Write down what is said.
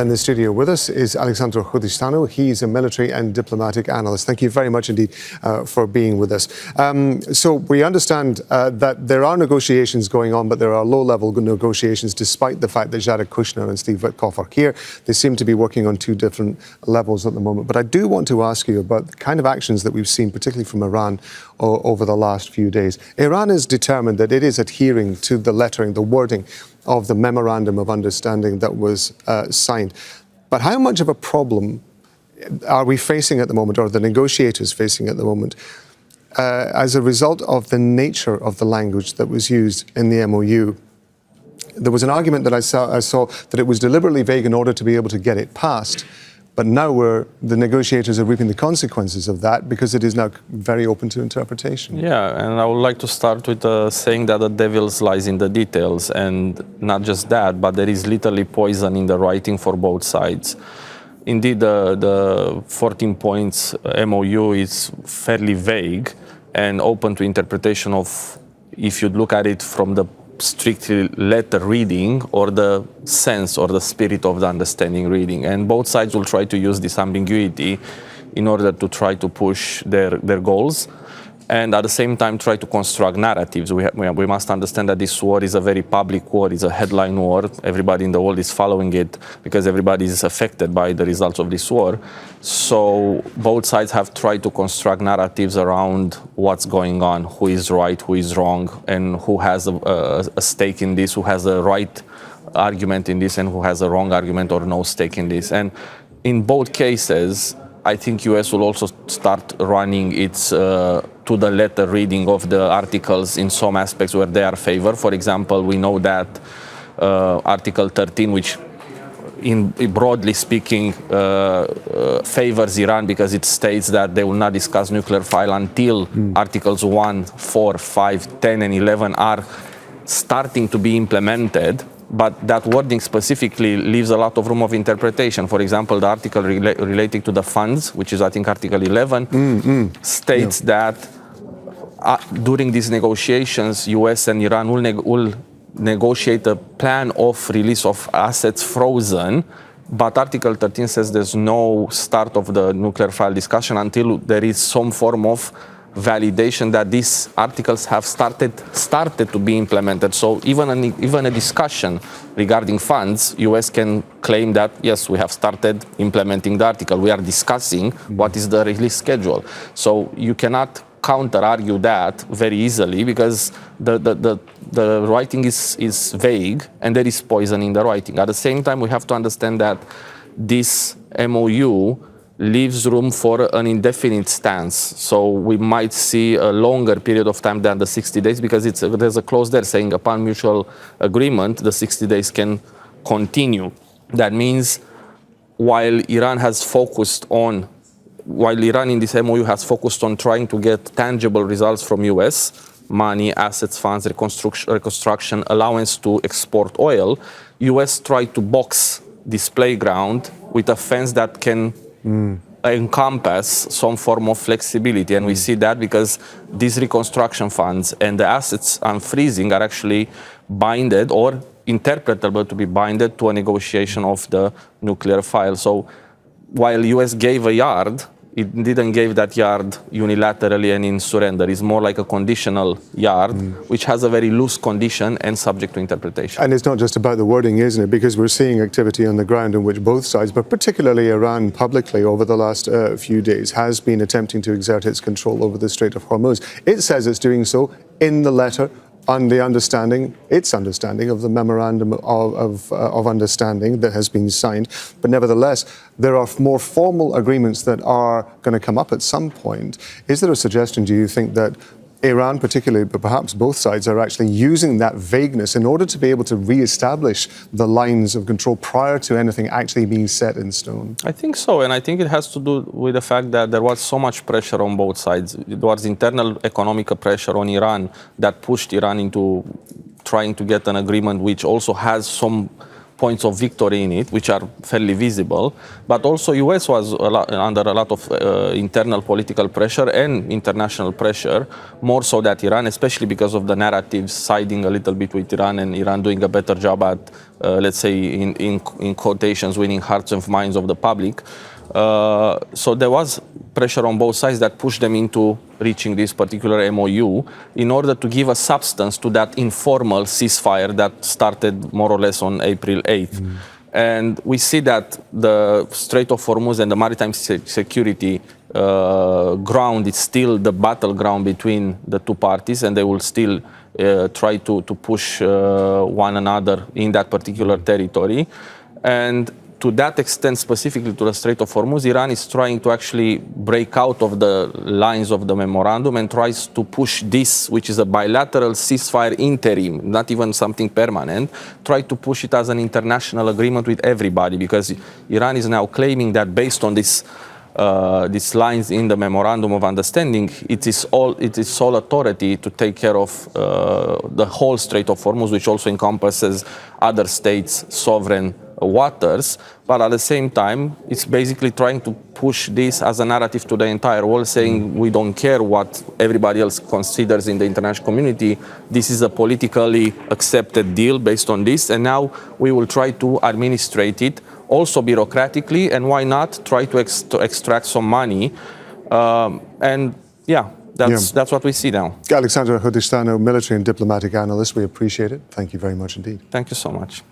In the studio with us is Alexandru Hudisteanu. He's a military and diplomatic analyst. Thank you very much indeed for being with us. So we understand that there are negotiations going on, but there are low-level negotiations despite the fact that Jared Kushner and Steve Witkoff are here. They seem to be working on two different levels at the moment. But I do want to ask you about the kind of actions that we've seen, particularly from Iran, over the last few days. Iran is determined that it is adhering to the lettering, the wording of the Memorandum of Understanding that was signed. But how much of a problem are we facing at the moment, or the negotiators facing at the moment, as a result of the nature of the language that was used in the MoU? There was an argument that I saw that it was deliberately vague in order to be able to get it passed. But now the negotiators are reaping the consequences of that because it is now very open to interpretation. Yeah, and I would like to start with saying that the devil lies in the details, and not just that, but there is literally poison in the writing for both sides. Indeed, the 14 points MOU is fairly vague and open to interpretation of, if you look at it from the strictly letter reading or the sense or the spirit of the understanding reading. And both sides will try to use this ambiguity in order to try to push their goals, and at the same time try to construct narratives. We must understand that this war is a very public war, it's a headline war. Everybody in the world is following it because everybody is affected by the results of this war. So both sides have tried to construct narratives around what's going on, who is right, who is wrong, and who has a stake in this, who has a right argument in this, and who has a wrong argument or no stake in this. And in both cases, I think US will also start running its to the letter reading of the articles in some aspects where they are favored. For example, we know that Article 13, which broadly speaking favors Iran because it states that they will not discuss nuclear file until Articles 1, 4, 5, 10 and 11 are starting to be implemented. But that wording specifically leaves a lot of room of interpretation. For example, the article relating to the funds, which is, I think, Article 11, states that during these negotiations, US and Iran will negotiate a plan of release of assets frozen. But Article 13 says there's no start of the nuclear file discussion until there is some form of validation that these articles have started to be implemented. So even a discussion regarding funds, US can claim that, yes, we have started implementing the article. We are discussing what is the release schedule. So you cannot counter-argue that very easily because the writing is vague and there is poison in the writing. At the same time, we have to understand that this MOU leaves room for an indefinite stance. So we might see a longer period of time than the 60 days because there's a clause there saying upon mutual agreement, the 60 days can continue. That means while Iran in this MOU has focused on trying to get tangible results from US, money, assets, funds, reconstruction, allowance to export oil, US tried to box this playground with a fence that can encompass some form of flexibility. And we see that because these reconstruction funds and the assets unfreezing are actually binded or interpretable to be binded to a negotiation of the nuclear file. So while US gave a yard, it didn't give that yard unilaterally and in surrender. It's more like a conditional yard, which has a very loose condition and subject to interpretation. And it's not just about the wording, isn't it? Because we're seeing activity on the ground in which both sides, but particularly Iran publicly over the last few days, has been attempting to exert its control over the Strait of Hormuz. It says it's doing so in the letter on the its understanding of the Memorandum of Understanding that has been signed. But nevertheless, there are more formal agreements that are going to come up at some point. Is there a suggestion, do you think, that Iran particularly, but perhaps both sides, are actually using that vagueness in order to be able to re-establish the lines of control prior to anything actually being set in stone? I think so, and I think it has to do with the fact that there was so much pressure on both sides. There was internal economic pressure on Iran that pushed Iran into trying to get an agreement which also has some points of victory in it, which are fairly visible, but also US was under a lot of internal political pressure and international pressure, more so than Iran, especially because of the narratives siding a little bit with Iran and Iran doing a better job at, let's say, in quotations, winning hearts and minds of the public. So there was pressure on both sides that pushed them into reaching this particular MoU in order to give a substance to that informal ceasefire that started more or less on April 8th. And we see that the Strait of Hormuz and the maritime security ground is still the battleground between the two parties, and they will still try to push one another in that particular territory. And to that extent, specifically to the Strait of Hormuz, Iran is trying to actually break out of the lines of the memorandum and tries to push this, which is a bilateral ceasefire interim, not even something permanent, try to push it as an international agreement with everybody, because Iran is now claiming that based on this these lines in the Memorandum of Understanding, it is sole authority to take care of the whole Strait of Hormuz, which also encompasses other states' sovereign waters, but at the same time, it's basically trying to push this as a narrative to the entire world, saying we don't care what everybody else considers in the international community. This is a politically accepted deal based on this, and now we will try to administrate it, also bureaucratically, and why not try to extract some money. And yeah, that's what we see now. Alexandru Hudisteanu, military and diplomatic analyst, we appreciate it. Thank you very much indeed. Thank you so much.